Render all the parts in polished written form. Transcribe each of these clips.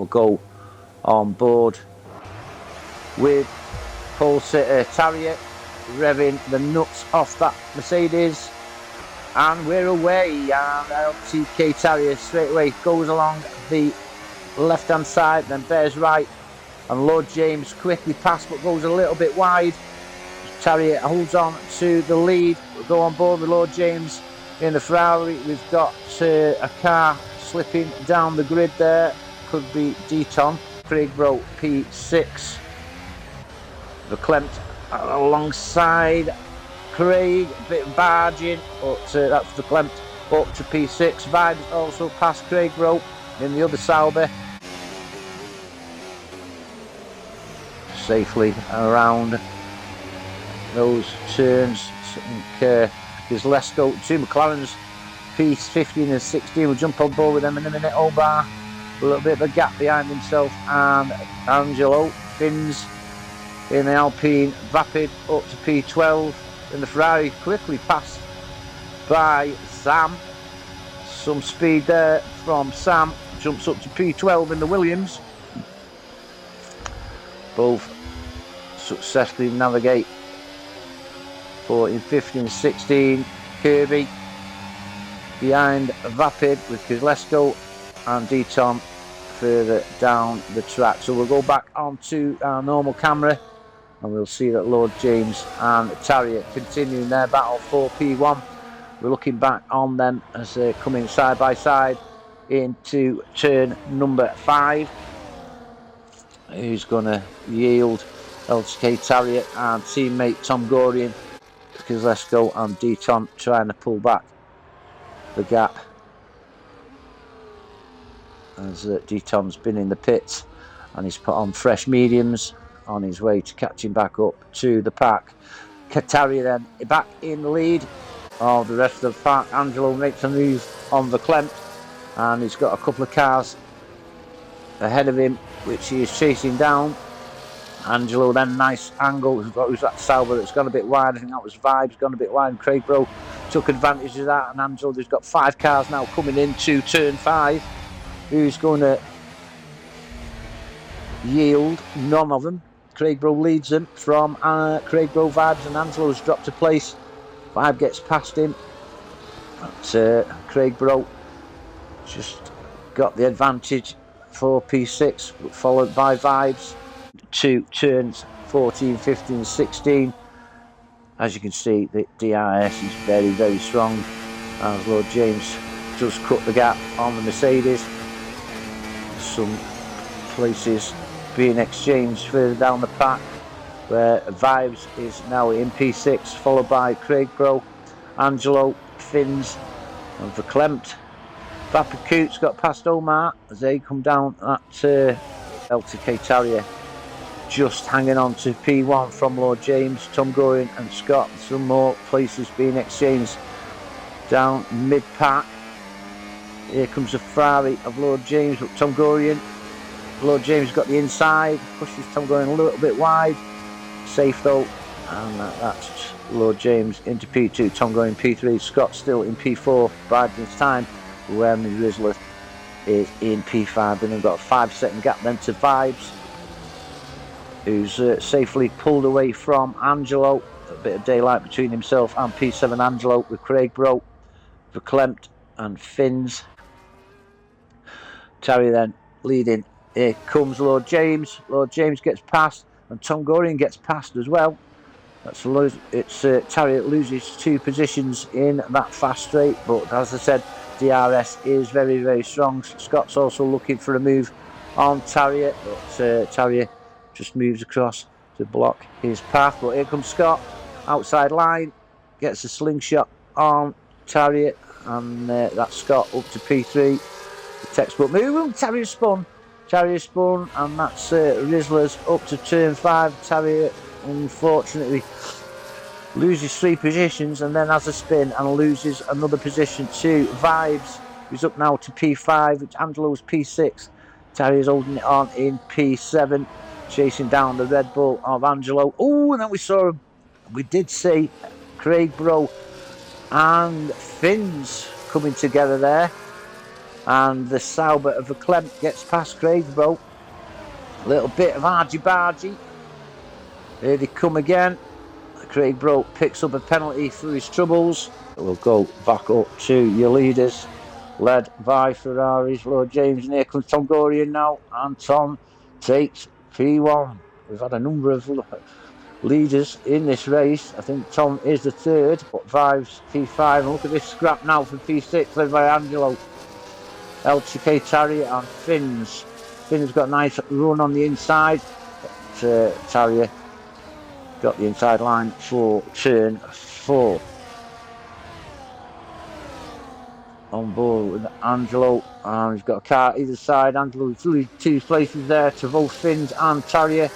will go on board with pole sitter Tarrier revving the nuts off that Mercedes, and we're away. And LTK Tarrier straight away goes along the left hand side, then bears right, and Lord James quickly past but goes a little bit wide. Tarrier holds on to the lead. We'll go on board with Lord James in the Ferrari. We've got a car slipping down the grid there, could be Deaton. Craigbro P6, Verklempt alongside Craig, a bit of barging, but that's Verklempt up to P6. Vibes also past Craigbro in the other Sauber, safely around those turns. Because Lesko, two McLarens, P15 and 16, will jump on board with them in a minute. Obar, a little bit of a gap behind himself, and Angelo Fins in the Alpine Vapid up to P12. In the Ferrari, quickly passed by Sam. Some speed there from Sam, jumps up to P12 in the Williams. Both successfully navigate 14, 15, 16. Kirby behind Vapid with Kozlesko and Deaton further down the track. So we'll go back onto our normal camera and we'll see that Lord James and Tarrier continuing their battle for P1. We're looking back on them as they're coming side by side into turn number 5. Who's going to yield? LTK Tarrier and teammate Tom Gorian, Kozlesko and Deaton trying to pull back the gap as Deaton's been in the pits and he's put on fresh mediums on his way to catching back up to the pack. Tarrier then back in the lead of the rest of the pack. Angelo makes a move on the Verklempt and he's got a couple of cars ahead of him which he is chasing down. Angelo then, nice angle, who's that Sauber that's gone a bit wide. I think that was Vibes, gone a bit wide, and Craigbro took advantage of that, and Angelo, there's got 5 cars now coming into turn 5. Who's going to yield? None of them. Craigbro leads them from Craigbro, Vibes, and Angelo's dropped a place. Vibe gets past him, but Craigbro just got the advantage for P6, followed by Vibes. 2 turns 14, 15, 16. As you can see, the DRS is very, very strong as Lord James just cut the gap on the Mercedes. Some places being exchanged further down the pack where Vibes is now in P6, followed by Craigbro, Angelo, Fins and Verklempt. Vapid Coots got past Omar as they come down at LTK Tarrier, just hanging on to P1 from Lord James, Tom Gorian and Scott. Some more places being exchanged down mid-pack. Here comes the Ferrari of Lord James, but Tom Gorian. Lord James got the inside, pushes Tom Gorian a little bit wide. Safe though, and that's Lord James into P2, Tom Gorian P3, Scott still in P4 by this time, where the Rizzler is in P5. And they've got a 5-second gap then to Vibes, who's safely pulled away from Angelo. A bit of daylight between himself and P7 Angelo with Craigbro, Verklempt and Fins. Tarrier then leading. Here comes Lord James. Lord James gets past and Tom Gorian gets past as well. Tarrier loses 2 positions in that fast straight, but as I said, DRS is very, very strong. Scott's also looking for a move on Tarrier, but Tarrier just moves across to block his path. But here comes Scott, outside line, gets a slingshot on Tarrier, and that's Scott up to P3. The textbook move. Tarrier spun, and that's Rizzler's up to turn 5. Tarrier unfortunately loses 3 positions and then has a spin and loses another position to Vibes, who's up now to P5, which Angelo's P6. Tarrier's holding it on in P7, chasing down the Red Bull of Angelo. Oh, and then we did see Craigbro and Fins coming together there. And the Sauber of the Clem gets past Craigsbro. A little bit of argy-bargy. Here they come again. Craigsbro picks up a penalty through his troubles. We'll go back up to your leaders, led by Ferrari's Lord James. And here comes Tom Gorian now. And Tom takes P1. We've had a number of leaders in this race. I think Tom is the third, but Vives P5. And look at this scrap now for P6, led by Angelo. LTK Tarrier and Finns. Finns got a nice run on the inside, but Tarrier got the inside line for turn 4. On board with Angelo, and he's got a car either side. Angelo through 2 places there to both Finns and Tarrier.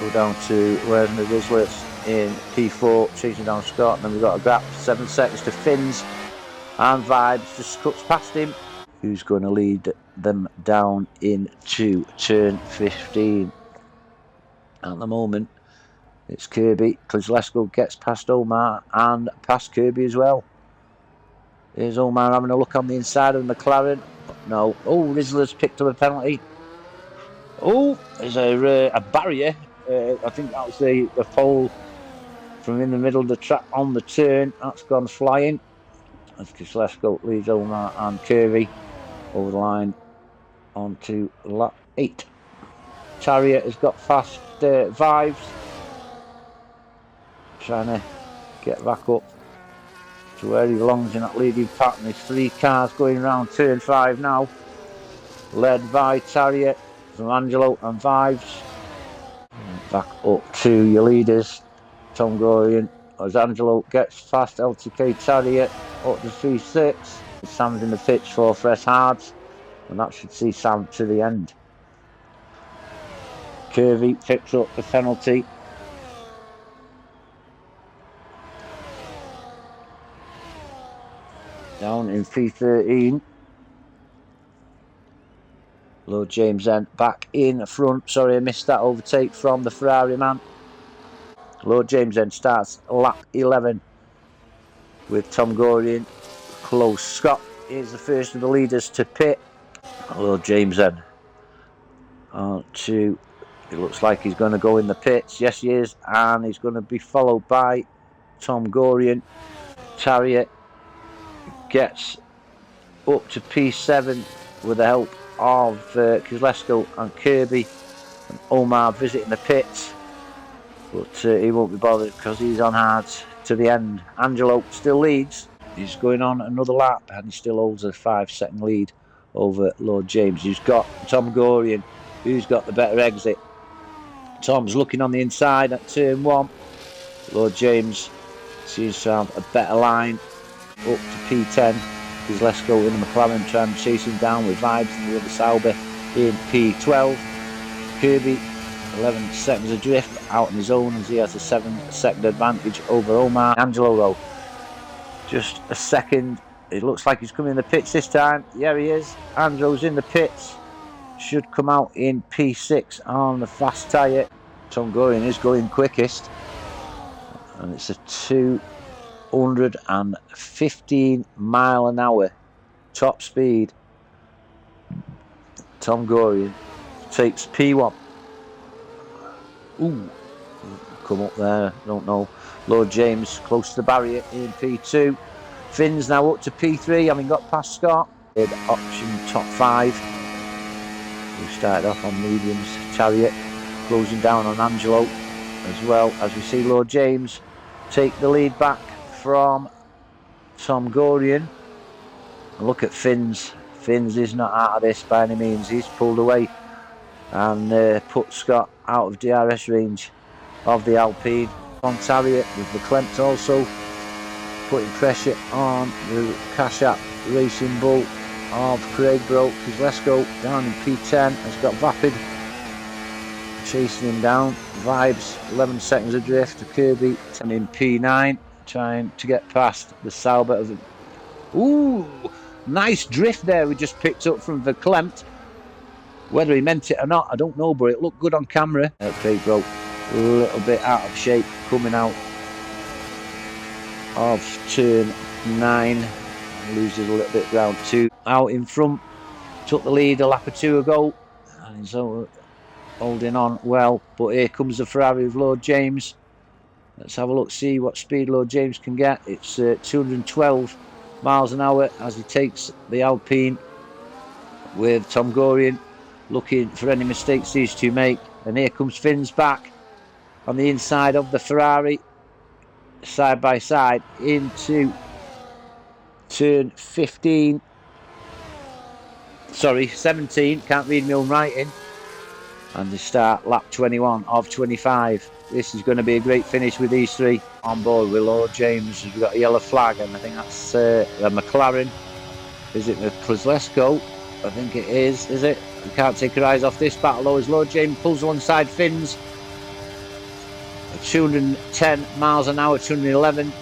Go down to where's the Rislets in P4, chasing down Scott, and then we've got a gap 7 seconds to Finns, and Vibes just cuts past him. Who's going to lead them down into turn 15? At the moment, it's Kirby. Kozlesko gets past Omar and past Kirby as well. Here's Omar having a look on the inside of the McLaren. No. Oh, Rizzler's picked up a penalty. Oh, there's a barrier. I think that was the pole from in the middle of the track on the turn. That's gone flying. As Kozlesko leads Omar and Kirby over the line onto lap 8. Tarrier has got fast Vibes. Trying to get back up to where he belongs in that leading pattern. There's 3 cars going around turn 5 now, led by Tarrier from Angelo and Vibes. Back up to your leaders, Tom Gorian, as Angelo gets past LTK Tarrier up to 3-6. Sam's in the pitch for fresh hards, and that should see Sam to the end. Kirby picks up the penalty. Down in P13. Lord James then back in front. Sorry, I missed that overtake from the Ferrari man. Lord James then starts lap 11 with Tom Gorian close. Scott is the first of the leaders to pit. Lord James then it looks like he's going to go in the pits. Yes, he is. And he's going to be followed by Tom Gorian. Tarrier gets up to P7 with the help of Kozlesko and Kirby, and Omar visiting the pits, but he won't be bothered because he's on hard to the end. Angelo still leads. He's going on another lap and he still holds a 5-second lead over Lord James. He's got Tom Gorian, who's got the better exit. Tom's looking on the inside at turn 1. Lord James seems to have a better line up to P10. Kozlesko in the McLaren trying to chase him down with Vibes and the other Sauber in P12. Kirby 11 seconds adrift out on his own as he has a 7-second advantage over Omar. Angelo though, just a second. It looks like he's coming in the pits this time. Yeah, he is. Angelo's in the pits. Should come out in P6 on the fast tyre. Tom Gorian is going quickest, and it's a 215 mile an hour top speed. Tom Gorian takes P1. Ooh, come up there, don't know. Lord James close to the barrier in P2. Finn's now up to P3, having got past Scott. Option top 5. We started off on mediums. Tarrier closing down on Angelo, as well as we see Lord James take the lead back from Tom Gorian. And look at Finns. Finns is not out of this by any means. He's pulled away and put Scott out of DRS range of the Alpine. On Tarrier with the Klempt also putting pressure on the Cash App Racing Bull of Craigbro. Kozlesko down in P10 has got Vapid chasing him down. Vibes 11 seconds adrift to Kirby and in P9 trying to get past the Sauber of the... Ooh, nice drift there we just picked up from the Klempt. Whether he meant it or not, I don't know, but it looked good on camera. Craigbro a little bit out of shape coming out of turn 9. loses a little bit of ground. 2 out in front, took the lead a lap or 2 ago, and he's holding on well. But here comes the Ferrari of Lord James. Let's have a look, see what speed Lord James can get. It's 212 miles an hour as he takes the Alpine, with Tom Gorian looking for any mistakes these two make. And here comes Finn's back on the inside of the Ferrari, side by side into turn 15. Sorry, 17. Can't read my own writing. And they start lap 21 of 25. This is going to be a great finish with these three on board with Lord James. We've got a yellow flag, and I think that's a McLaren. Is it Kozlesko? I think it is it? You can't take your eyes off this battle though, as Lord James pulls alongside Finn's. 210 miles an hour, 211,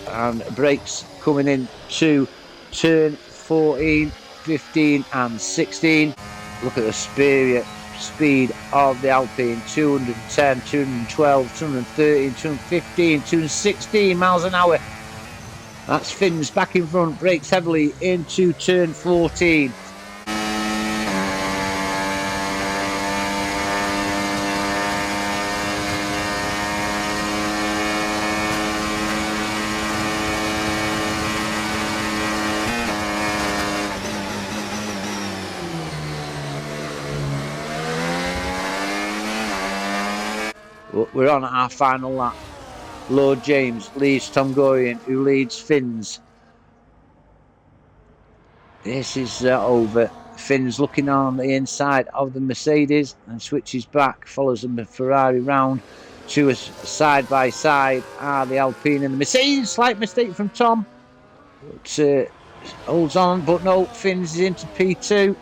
and brakes coming in to turn 14, 15 and 16. Look at the speed of the Alpine. 210, 212, 213, 215, 216 miles an hour. That's Finn's back in front, brakes heavily into turn 14. We're on our final lap. Lord James leads Tom Gorian, who leads Finn's. This is over. Finn's looking on the inside of the Mercedes and switches back, follows the Ferrari round to a side by side are the Alpine and the Mercedes. Slight mistake from Tom, but holds on, but no, Finn's is into P2.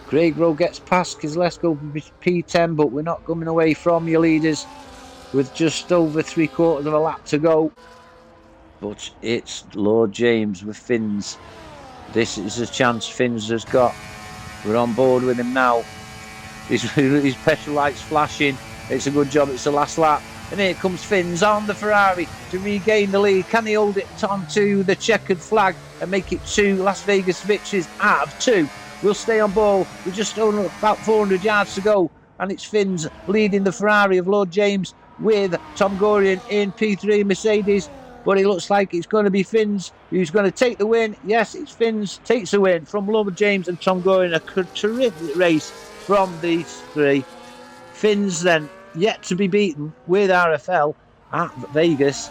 Craig Rowe gets past Kozlesko P10, but we're not coming away from your leaders with just over 3/4 of a lap to go. But it's Lord James with Finn's. This is a chance Finn's has got. We're on board with him now. His petrol lights flashing. It's a good job, it's the last lap. And here comes Finn's on the Ferrari to regain the lead. Can he hold it on to the checkered flag and make it 2 Las Vegas victories out of 2? We'll stay on board. We're just only about 400 yards to go. And it's Finn's leading the Ferrari of Lord James with Tom Gorian in P3 Mercedes. But it looks like it's going to be Finn's who's going to take the win. Yes, it's Finn's takes the win from Lord James and Tom Gorian. A terrific race from these three. Finn's then yet to be beaten with RFL at Vegas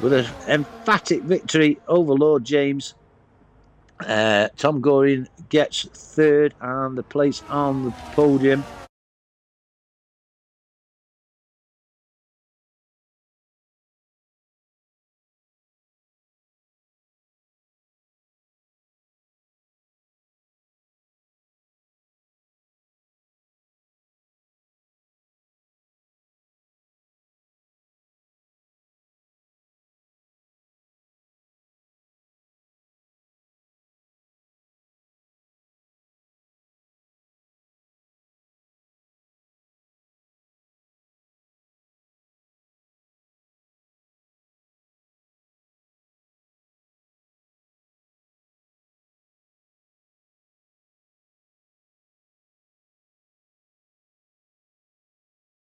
with an emphatic victory over Lord James. Tom Gorian gets third and the place on the podium.